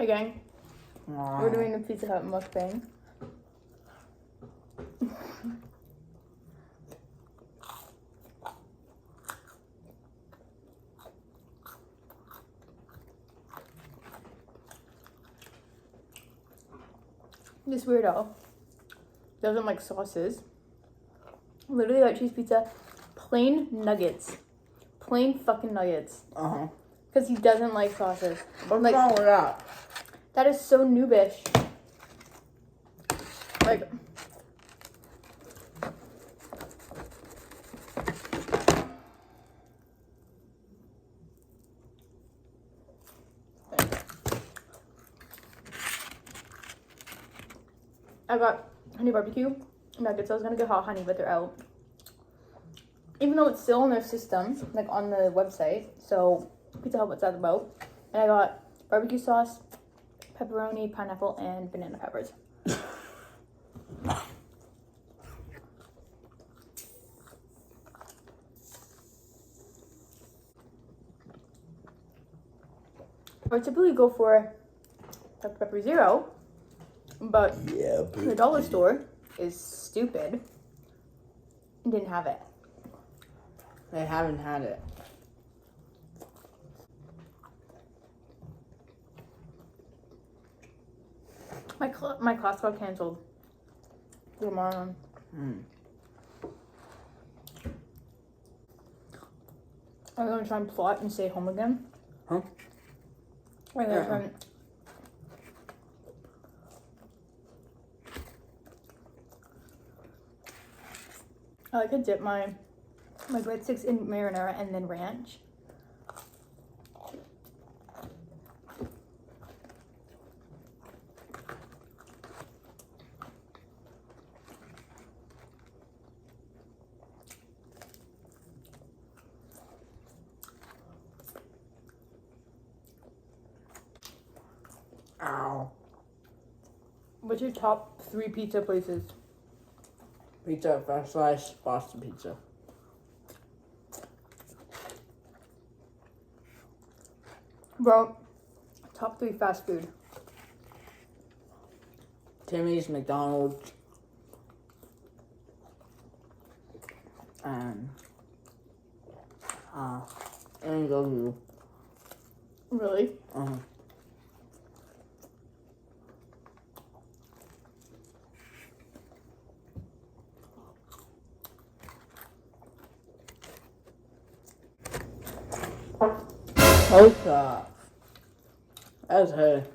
Hey gang, we're doing a Pizza Hut mukbang. This weirdo doesn't like sauces. Literally got cheese pizza, plain nuggets. Plain fucking nuggets. Uh-huh. Because he doesn't like sauces. What's like, wrong with that? That is so noobish. Like, I got honey barbecue nuggets. I was gonna get hot honey, but they're out. Even though it's still in their system, like on the website. So Pizza Hut, what's that about? And I got barbecue sauce, pepperoni, pineapple, and banana peppers. I would typically go for pepper zero, but the dollar store is stupid and didn't have it. They haven't had it. My class got canceled tomorrow. I'm gonna try and plot and stay home again. Huh? I'm gonna try and... I like to dip my breadsticks in marinara and then ranch. Ow. What's your top 3 pizza places? Pizza, fresh slice, Boston pizza. Bro, top 3 fast food. Timmy's, McDonald's, and go. Really? Uh-huh. Okay. That's her.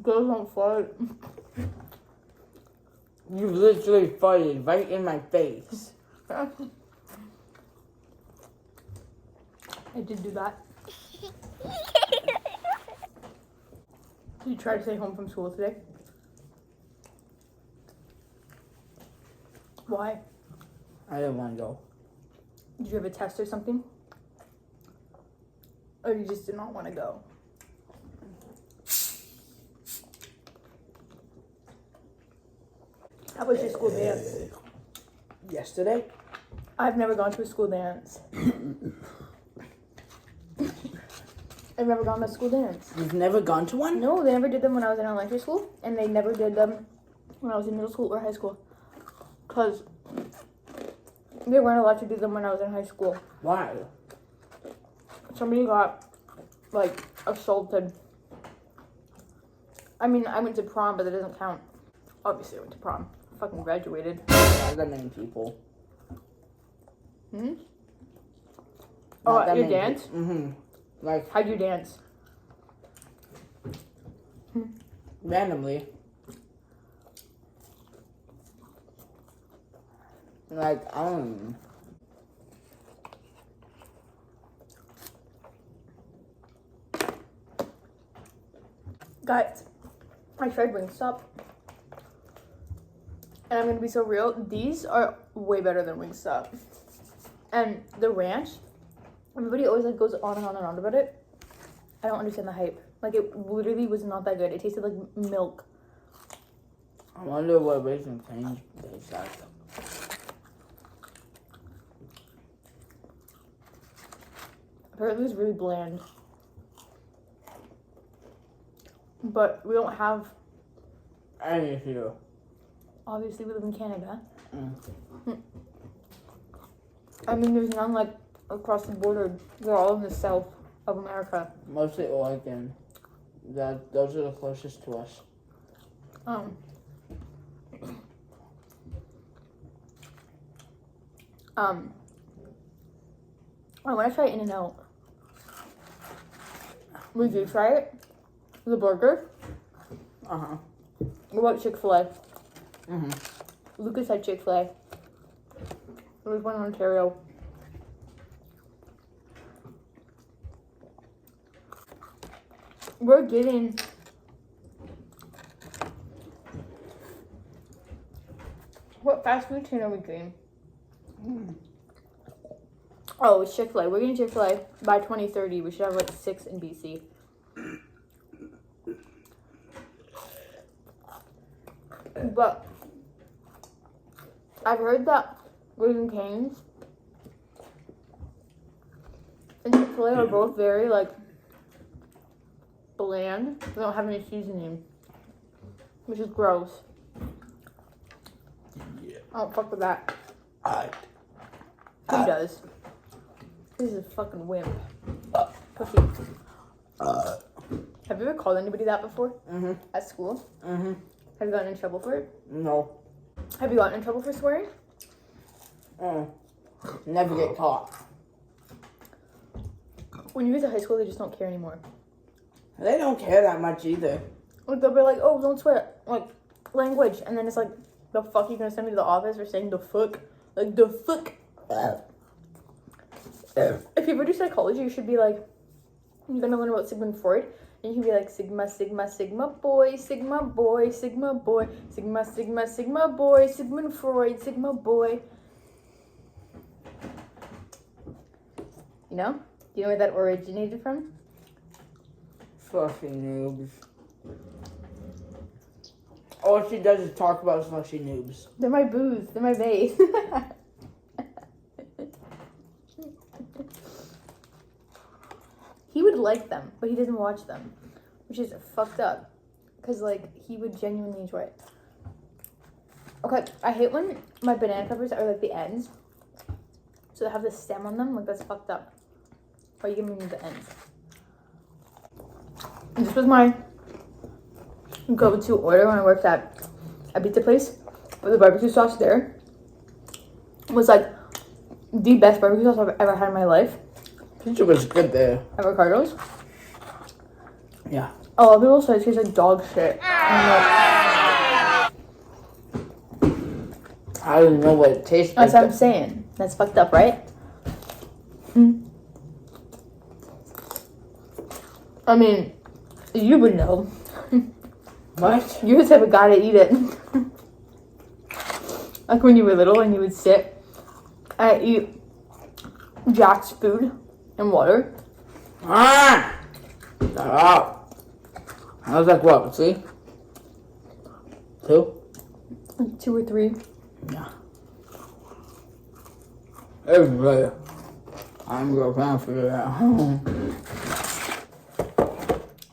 Girls don't fart. You literally farted right in my face. I did do that. Did you try to stay home from school today? Why? I didn't want to go. Did you have a test or something? Or you just did not want to go? How was your school dance? Yesterday? I've never gone to a school dance. I've never gone to a school dance. You've never gone to one? No, they never did them when I was in elementary school, and they never did them when I was in middle school or high school. Because they weren't allowed to do them when I was in high school. Why? Somebody got, like, assaulted. I mean, I went to prom, but that doesn't count. Obviously, I went to prom. I fucking graduated. Not that many people. Oh, your dance? Like, How'd you dance? randomly. Like, I don't know. Guys, I tried Wingstop. And I'm gonna be so real, these are way better than Wingstop. And the ranch, everybody always like goes on and on and on about it. I don't understand the hype. Like, it literally was not that good. It tasted like milk. I wonder what Raisin Cane's tastes like. Apparently it's really bland. But we don't have, Any here. obviously we live in Canada. Mm. I mean, there's none like across the border. They're all in the south of America. Mostly Oregon. Those are the closest to us. I want to try In-N-Out. Would you try it? The burger? Uh-huh. What about Chick-fil-A? Mm-hmm. Lucas had Chick-fil-A. There's one in Ontario. We're getting what fast food chain are we getting? Oh, it's Chick-fil-A. We're getting Chick-fil-A by 2030. We should have like 6 in BC. But I've heard that Raising Cane's and Chick-fil-A are both very like bland. They don't have any seasoning, which is gross. Yeah. I don't fuck with that. He does. This is a fucking wimp. Pussy. Have you ever called anybody that before? Mm-hmm. At school? Mm-hmm. Have you gotten in trouble for it? No. Have you gotten in trouble for swearing? Never get caught. When you get to high school, they just don't care anymore. They don't care that much either. Like, they'll be like, oh, don't swear. Like, language. And then it's like, the fuck you gonna send me to the office for saying the fuck? Like, the fuck. If you ever do psychology, you should be like, you're gonna learn about Sigmund Freud. And you can be like, Sigma, Sigma, Sigma boy, Sigma boy, Sigma boy, Sigma, Sigma, Sigma boy, Sigmund Freud, Sigma boy. You know? Do you know where that originated from? Slushy noobs. All she does is talk about slushy noobs. They're my booze. They're my base. He would like them, but he doesn't watch them, which is fucked up. Because, like, he would genuinely enjoy it. Okay, I hate when my banana peppers are, like, the ends. So they have the stem on them. Like, that's fucked up. Why are you giving me the ends? This was my go-to order when I worked at a pizza place. But the barbecue sauce there was, like, the best barbecue sauce I've ever had in my life. Pizza was good there. At Ricardo's. Yeah. A lot of people say it tastes like dog shit. I don't even know what it tastes like. That's what I'm saying. That's fucked up, right? I mean, you would know. What? You're the type of guy to eat it. Like when you were little and you would sit and eat Jack's food and water. Ah! Shut up. I was like, what? See? 2? Like 2 or 3. Yeah. Everybody. I'm gonna try and figure it out.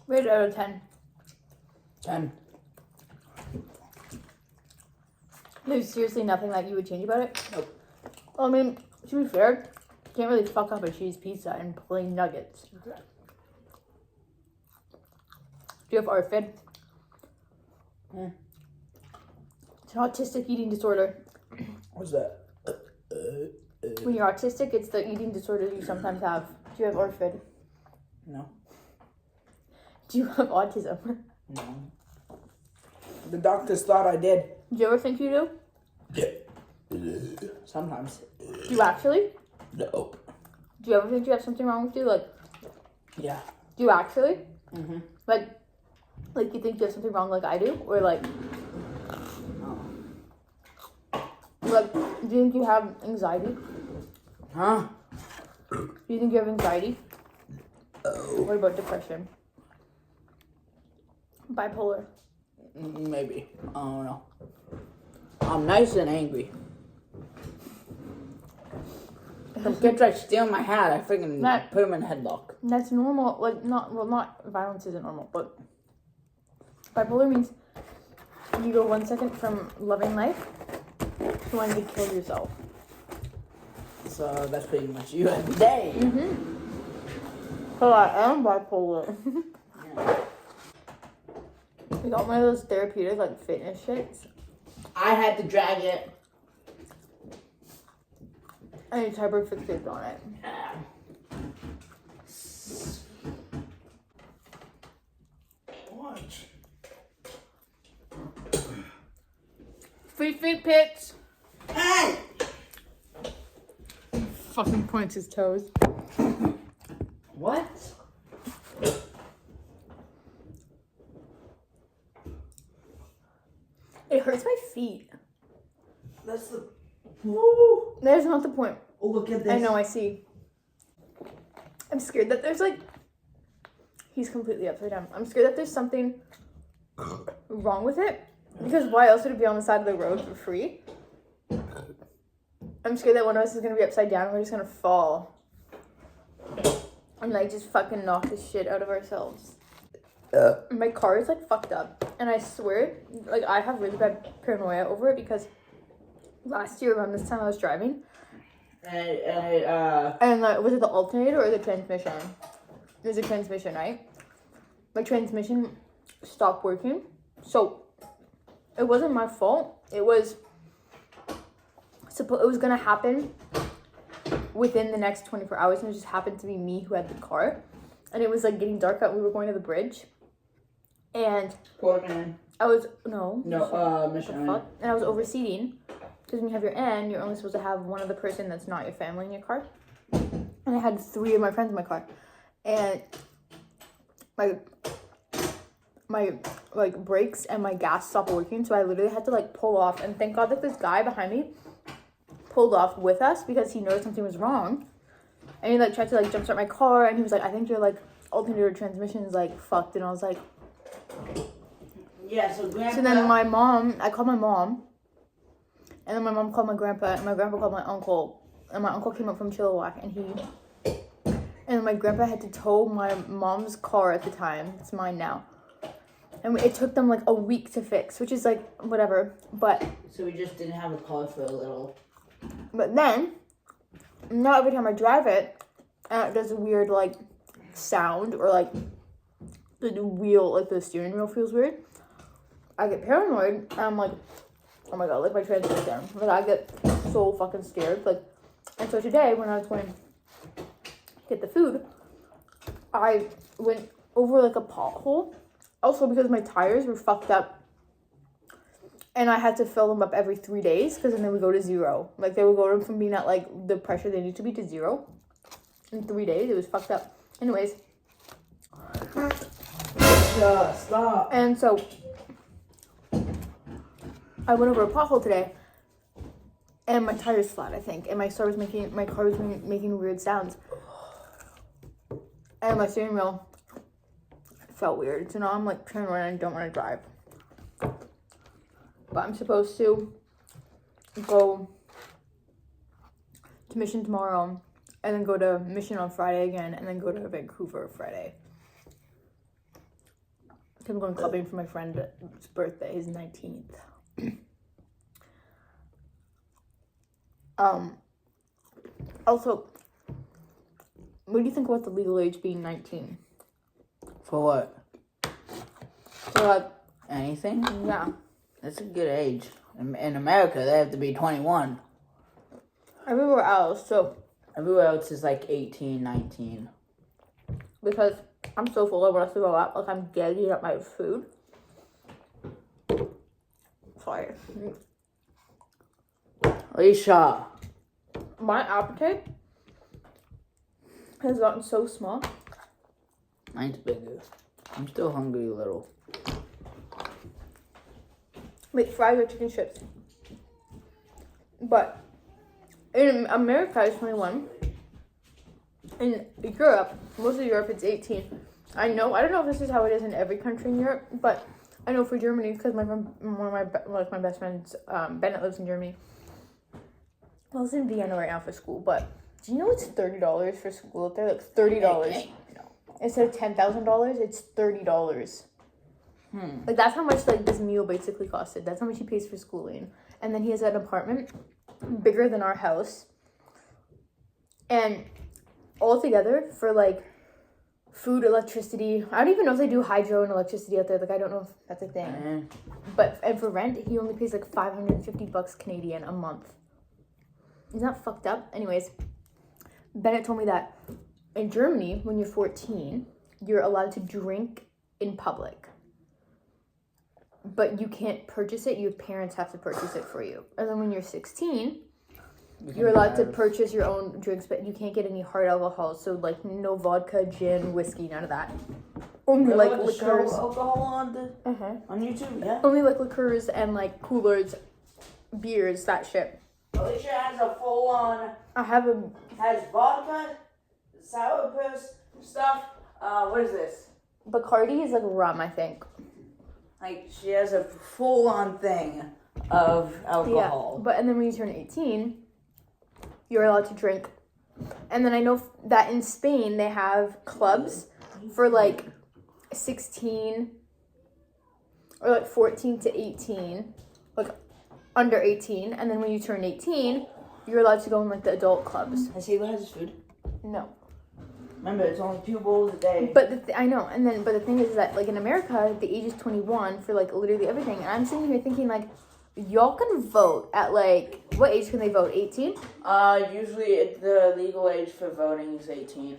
Rate it out of 10. 10. There's seriously nothing that you would change about it? Nope. Well, I mean, to be fair, you can't really fuck up a cheese pizza and plain nuggets. Do you have ARFID? It's an autistic eating disorder. What's that? When you're autistic, it's the eating disorder you sometimes have. Do you have ARFID? No. Do you have autism? No. The doctors thought I did. Do you ever think you do? Sometimes. Do you actually? No. Do you ever think you have something wrong with you? Like, Yeah. do you actually? Mm-hmm. Like you think you have something wrong like I do? Or like, do you think you have anxiety? Huh? Do you think you have anxiety? What about depression? Bipolar? Maybe. I don't know. I'm nice and angry. Some kid tried to steal my hat. I freaking That- put him in a headlock. That's normal. Like, not violence isn't normal, but bipolar means you go 1 second from loving life to wanting to kill yourself. So that's pretty much you every day. So I am bipolar. We got one of those therapeutic, like, fitness shits. I had to drag it. And it's hyperfixated on it. What? Feet pits. Hey! Fucking points his toes. What? It hurts my feet. That's the. Woo! That's not the point. Oh, look at this. I know, I see. I'm scared that there's like... He's completely upside down. I'm scared that there's something wrong with it. Because why else would it be on the side of the road for free? I'm scared that one of us is going to be upside down and we're just going to fall. And like just fucking knock the shit out of ourselves. My car is like fucked up. And I swear, like I have really bad paranoia over it because last year around this time I was driving. And was it the alternator or the transmission? It was the transmission, right? My transmission stopped working. So it wasn't my fault. It was gonna happen within the next 24 hours, and it just happened to be me who had the car. And it was like getting dark out. We were going to the bridge, and Portman. I was Mission. fuck? And I was overseating because when you have your N, you're only supposed to have one other person that's not your family in your car. And I had 3 of my friends in my car, and my like brakes and my gas stopped working, so I literally had to like pull off. And thank God that this guy behind me pulled off with us because he noticed something was wrong, and he like tried to like jumpstart my car, and he was like, I think your like alternator transmission is like fucked. And I was like, yeah. So grandpa. so then I called my mom, and then my mom called my grandpa, and my grandpa called my uncle, and my uncle came up from Chilliwack, and my grandpa had to tow my mom's car at the time. It's mine now. And it took them like a week to fix, which is like whatever. But So we just didn't have a car for a little. But then, now every time I drive it, and it does a weird like sound, or like the wheel, like the steering wheel feels weird, I get paranoid, and I'm like, oh my god, like my transmission. Like I get so fucking scared. Like, and so today when I was going to get the food, I went over like a pothole. Also because my tires were fucked up, and I had to fill them up every 3 days because then they would go to 0. Like they would go from being at like the pressure they need to be to 0 in 3 days. It was fucked up. Anyways. Stop. And so I went over a pothole today, and my tire's flat, I think, and my car was making weird sounds, and my steering wheel felt weird. So now I'm like paranoid and I don't want to drive. But I'm supposed to go to Mission tomorrow, and then go to Mission on Friday again, and then go to Vancouver Friday. I'm going clubbing for my friend's birthday, his 19th. Also, what do you think about the legal age being 19? For what? So like, Anything? yeah. That's a good age. In America, they have to be 21. Everywhere else, so Everywhere else is like 18, 19. because I'm so full, I want us to go out, like I'm gagging at my food. Sorry. Alicia. My appetite has gotten so small. Mine's bigger. I'm still hungry a little. Make fries or chicken strips. But in America, it's 21. In Europe, most of Europe, it's 18. I don't know if this is how it is in every country in Europe, but I know for Germany, because my friend, my best friends, Bennett lives in Germany. Well, he's in Vienna right now for school, but Do you know it's $30 for school up there? Like $30. Instead of $10,000, it's $30. Like that's how much like this meal basically costed. That's how much he pays for schooling. And then he has an apartment bigger than our house. And altogether for like food, electricity, I don't even know if they do hydro and electricity out there. Like I don't know if that's a thing. But and for rent, he only pays like $550 Canadian a month. Isn't that fucked up? Anyways, Bennett told me that in Germany, when you're 14, you're allowed to drink in public. But you can't purchase it. Your parents have to purchase it for you. And then when you're 16, you're allowed to purchase your own drinks, but you can't get any hard alcohol. So, like, no vodka, gin, whiskey, none of that. Only, like, liqueurs. Alcohol on YouTube, yeah? Only, like, liqueurs and, like, coolers, beers, that shit. Alicia has a full-on... Has vodka, sourpuss, stuff. What is this? Bacardi is, like, rum, I think. Like, she has a full-on thing of alcohol. Yeah, and then when you turn 18, you're allowed to drink. And then I know that in Spain, they have clubs for, like, 16 or, like, 14 to 18, like, under 18. And then when you turn 18, you're allowed to go in, like, the adult clubs. Has he had his food? No. Remember, it's only 2 bowls a day. But I know, but the thing is that, like, in America, the age is 21 for, like, literally everything. And I'm sitting here thinking, like, y'all can vote at, like, what age can they vote? 18? Usually the legal age for voting is 18.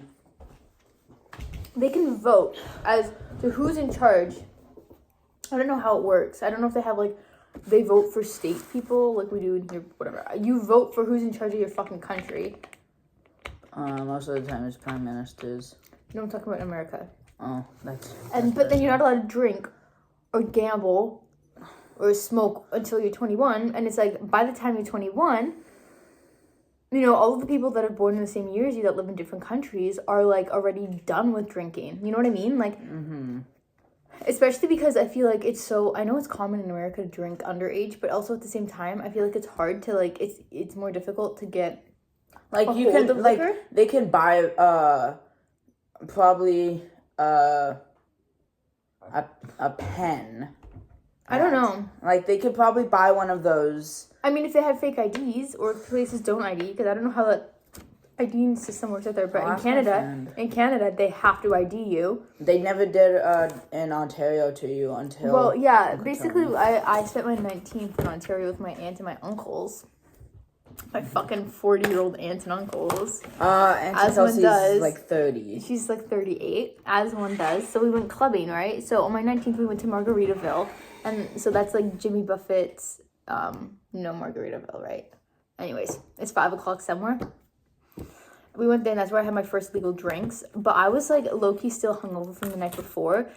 They can vote as to who's in charge. I don't know how it works. I don't know if they have, like, they vote for state people, like we do in here, whatever. You vote for who's in charge of your fucking country. Most of the time it's prime ministers. No, I'm talking about America. Oh, that's but then you're not allowed to drink or gamble or smoke until you're 21. And it's like, by the time you're 21, you know, all of the people that are born in the same year as you that live in different countries are, like, already done with drinking. You know what I mean? Like, especially because I feel like I know it's common in America to drink underage, but also at the same time, I feel like it's hard to, like, it's more difficult to get, like, you can, like, they can buy, probably, a pen. I don't know. Like, they could probably buy one of those. I mean, if they have fake IDs, or if places don't ID, because I don't know how that ID system works out there, but in Canada, they have to ID you. They never did in Ontario to you until... Well, yeah, basically, I spent my 19th in Ontario with my aunt and my uncles. My fucking 40-year-old aunts and uncles. As one does. Like 30. She's like 38, as one does. So we went clubbing, right? So on my 19th, we went to Margaritaville. And so that's like Jimmy Buffett's, Margaritaville, right? Anyways, it's 5 o'clock somewhere. We went there, and that's where I had my first legal drinks. But I was, like, low-key still hungover from the night before.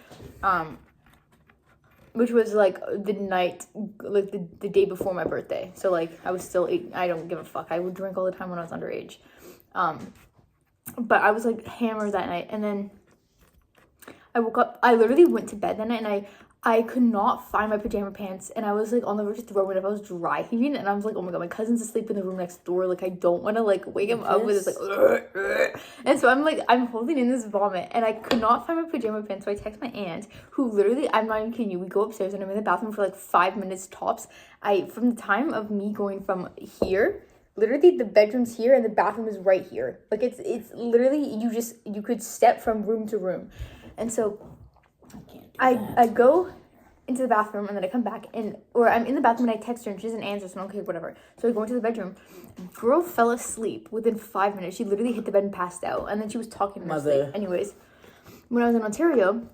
Which was, like, the night, like, the day before my birthday. So, like, I was still, I don't give a fuck. I would drink all the time when I was underage. But I was, like, hammered that night. And then I woke up. I literally went to bed that night, and I could not find my pajama pants. And I was, like, on the verge of throwing up. I was dry heaving. And I was like, oh, my God, my cousin's asleep in the room next door. Like, I don't want to, like, wake him up with this, like, And so I'm holding in this vomit. And I could not find my pajama pants. So I text my aunt, who literally, I'm not even kidding you, we go upstairs and I'm in the bathroom for, like, 5 minutes tops. From the time of me going from here, literally the bedroom's here and the bathroom is right here. Like, it's literally, you could step from room to room. And so I go into the bathroom, and then I come back, or I'm in the bathroom, and I text her, and she doesn't answer, so I'm okay, whatever. So I go into the bedroom. Girl fell asleep within 5 minutes. She literally hit the bed and passed out, and then she was talking in her sleep. Anyways, when I was in Ontario,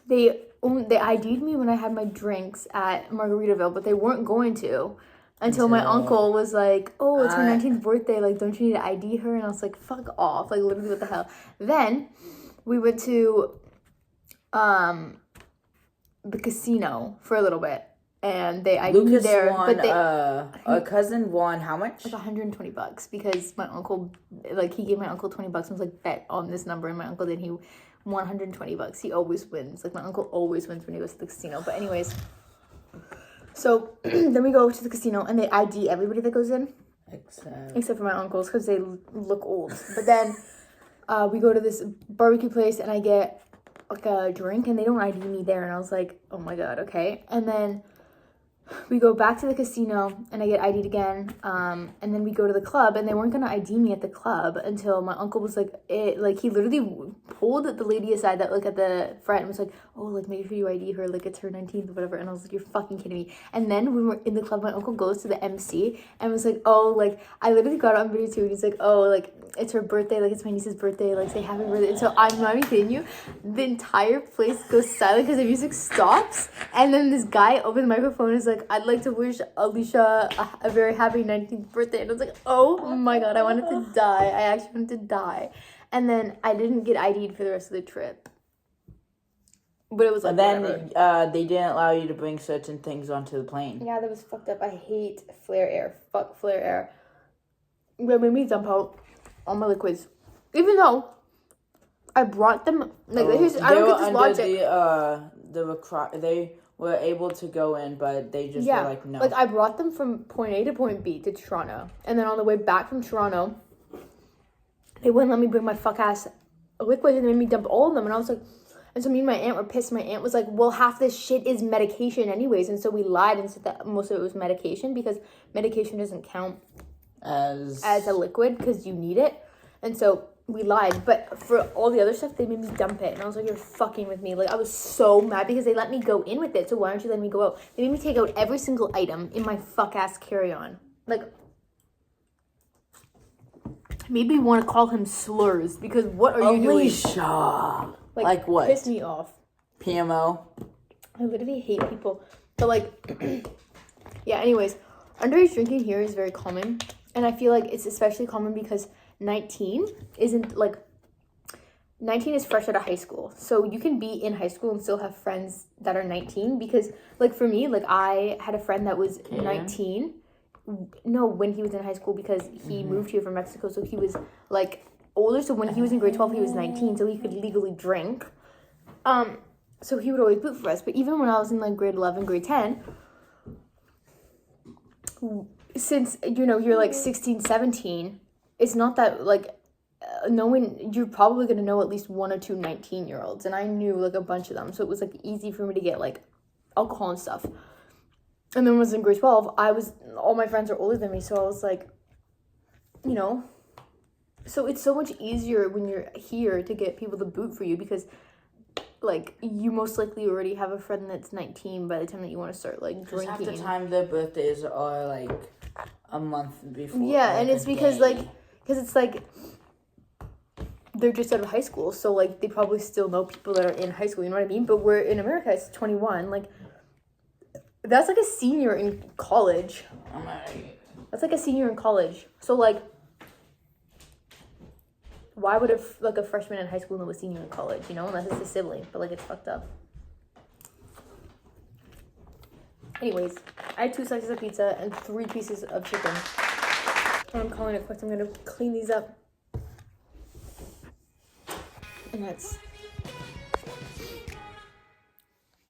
they ID'd me when I had my drinks at Margaritaville, but they weren't going to until my uncle was like, oh, it's her 19th birthday, like, don't you need to ID her? And I was like, fuck off, like, literally, what the hell? Then we went to the casino for a little bit, and they ID'd me there. Won, but a cousin won how much? Like $120 because my uncle, like, he gave my uncle $20 and was like, bet on this number, and my uncle did. He won $120. He always wins. Like, my uncle always wins when he goes to the casino. But anyways, so then we go to the casino, and they ID everybody that goes in. Except for my uncles, because they look old. But then we go to this barbecue place, and I get like a drink, and they don't ID me there. And I was like, oh my god, okay. And then we go back to the casino, and I get ID'd again. And then we go to the club, and they weren't gonna ID me at the club until my uncle was like, he literally pulled the lady aside that like at the front and was like, oh, like make sure you ID her, like it's her 19th or whatever. And I was like, you're fucking kidding me. And then when we're in the club, my uncle goes to the MC and was like, oh, like I literally got it on video too. And he's like, oh, like it's her birthday, like it's my niece's birthday, like say happy birthday. And so I'm not even kidding you, the entire place goes silent because the music stops, and then this guy opens the microphone and is like, I'd like to wish Alicia a very happy 19th birthday. And I was like, oh my god, I wanted to die. I actually wanted to die. And then I didn't get ID'd for the rest of the trip, but it was like, and then whatever. they didn't allow you to bring certain things onto the plane. Yeah, that was fucked up. I hate flare air. Fuck flare air. They made me dump out all my liquids, even though I brought them. Like, I don't get this logic. They were able to go in, but they just were like, no. Like I brought them from point A to point B to Toronto, and then on the way back from Toronto, they wouldn't let me bring my fuck ass liquids, and they made me dump all of them. And I was like, and so me and my aunt were pissed. My aunt was like, well, half this shit is medication anyways, and so we lied and said that most of it was medication because medication doesn't count as a liquid because you need it. And so we lied, but for all the other stuff they made me dump it, and I was like, you're fucking with me. Like I was so mad because they let me go in with it, so why aren't you letting me go out? They made me take out every single item in my fuck ass carry-on. Like made me want to call him slurs because what are you doing? Alicia. Like what? Piss me off. PMO. I literally hate people. But like yeah, anyways, underage drinking here is very common. And I feel like it's especially common because 19 is fresh out of high school. So you can be in high school and still have friends that are 19 because like for me, like I had a friend that was 19. No, when he was in high school because he moved here from Mexico. So he was like older. So when he was in grade 12, he was 19. So he could legally drink. So he would always boot for us. But even when I was in like grade 11, grade 10, since, you know, you're like 16, 17, it's not that like you're probably going to know at least one or two 19-year-olds. And I knew like a bunch of them. So it was like easy for me to get like alcohol and stuff. And then when I was in grade 12, all my friends are older than me. So I was like, you know, so it's so much easier when you're here to get people to boot for you because like you most likely already have a friend that's 19 by the time that you want to start like drinking. Half the time their birthdays are like a month before. Yeah, and it's because it's like they're just out of high school, so like they probably still know people that are in high school. You know what I mean? But we're in America. It's 21. Like that's like a senior in college. That's like a senior in college. So like, why would a freshman in high school know a senior in college? You know, unless it's a sibling. But like, it's fucked up. Anyways, I had 2 slices of pizza and 3 pieces of chicken. And I'm calling it quits. I'm gonna clean these up. And that's